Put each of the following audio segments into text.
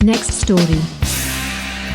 Next story.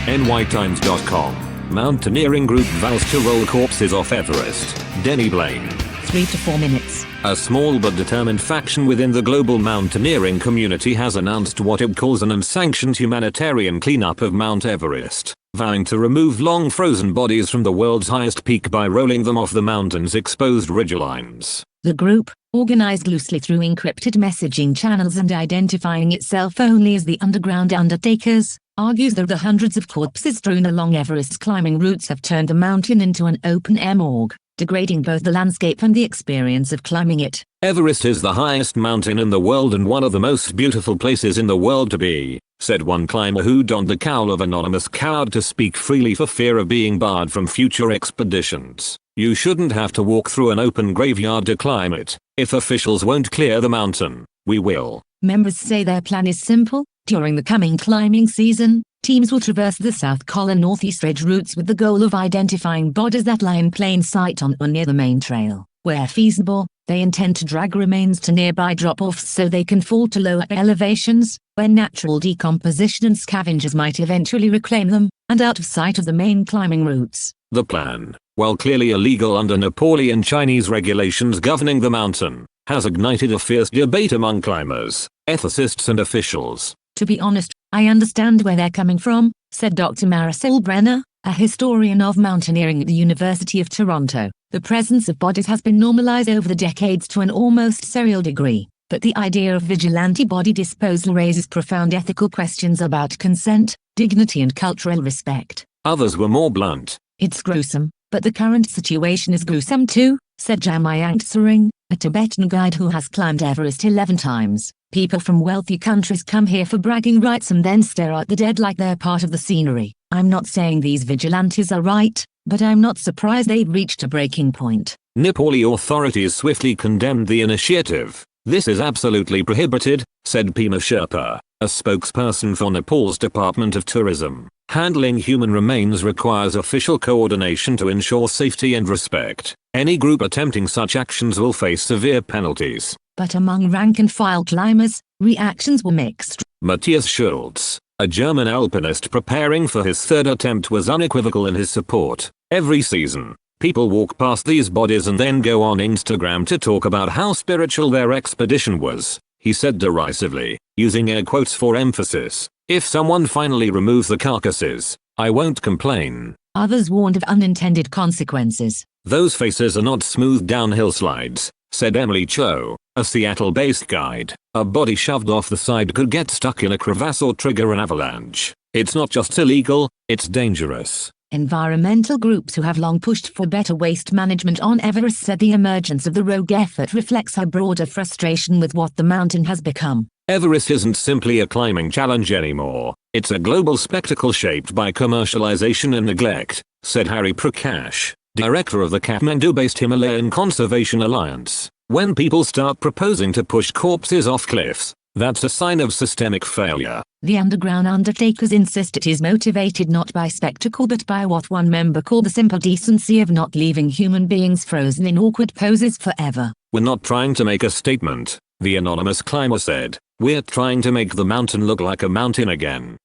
nytimes.com. Mountaineering group vows to roll corpses off Everest. Denny Blaine. 3 to 4 minutes. A small but determined faction within the global mountaineering community has announced what it calls an unsanctioned humanitarian cleanup of Mount Everest, vowing to remove long frozen bodies from the world's highest peak by rolling them off the mountain's exposed ridgelines. The group, organized loosely through encrypted messaging channels and identifying itself only as the Underground Undertakers, argues that the hundreds of corpses strewn along Everest's climbing routes have turned the mountain into an open-air morgue, degrading both the landscape and the experience of climbing it. Everest is the highest mountain in the world and one of the most beautiful places in the world to be, said one climber who donned the cowl of anonymous coward to speak freely for fear of being barred from future expeditions. You shouldn't have to walk through an open graveyard to climb it. If officials won't clear the mountain, we will. Members say their plan is simple. During the coming climbing season, teams will traverse the South Col and Northeast Ridge routes with the goal of identifying bodies that lie in plain sight on or near the main trail. Where feasible, they intend to drag remains to nearby drop-offs so they can fall to lower elevations, where natural decomposition and scavengers might eventually reclaim them, and out of sight of the main climbing routes. The plan, while clearly illegal under Nepali Chinese regulations governing the mountain, has ignited a fierce debate among climbers, ethicists and officials. To be honest, I understand where they're coming from, said Dr. Marisol Brenner, a historian of mountaineering at the University of Toronto. The presence of bodies has been normalized over the decades to an almost surreal degree, but the idea of vigilante body disposal raises profound ethical questions about consent, dignity and cultural respect. Others were more blunt. It's gruesome, but the current situation is gruesome too, said Jamayang Tsering, a Tibetan guide who has climbed Everest 11 times. People from wealthy countries come here for bragging rights and then stare at the dead like they're part of the scenery. I'm not saying these vigilantes are right, but I'm not surprised they've reached a breaking point. Nepali authorities swiftly condemned the initiative. This is absolutely prohibited, said Pema Sherpa, a spokesperson for Nepal's Department of Tourism. Handling human remains requires official coordination to ensure safety and respect. Any group attempting such actions will face severe penalties. But among rank-and-file climbers, reactions were mixed. Matthias Schultz, a German alpinist preparing for his third attempt, was unequivocal in his support. Every season, people walk past these bodies and then go on Instagram to talk about how spiritual their expedition was, he said derisively, using air quotes for emphasis. If someone finally removes the carcasses, I won't complain. Others warned of unintended consequences. Those faces are not smooth downhill slides, said Emily Cho, a Seattle-based guide. A body shoved off the side could get stuck in a crevasse or trigger an avalanche. It's not just illegal, it's dangerous. Environmental groups who have long pushed for better waste management on Everest said the emergence of the rogue effort reflects a broader frustration with what the mountain has become. Everest isn't simply a climbing challenge anymore, it's a global spectacle shaped by commercialization and neglect, said Hari Prakash, director of the Kathmandu-based Himalayan Conservation Alliance. When people start proposing to push corpses off cliffs, that's a sign of systemic failure. The Underground Undertakers insist it is motivated not by spectacle but by what one member called the simple decency of not leaving human beings frozen in awkward poses forever. We're not trying to make a statement, the anonymous climber said. We're trying to make the mountain look like a mountain again.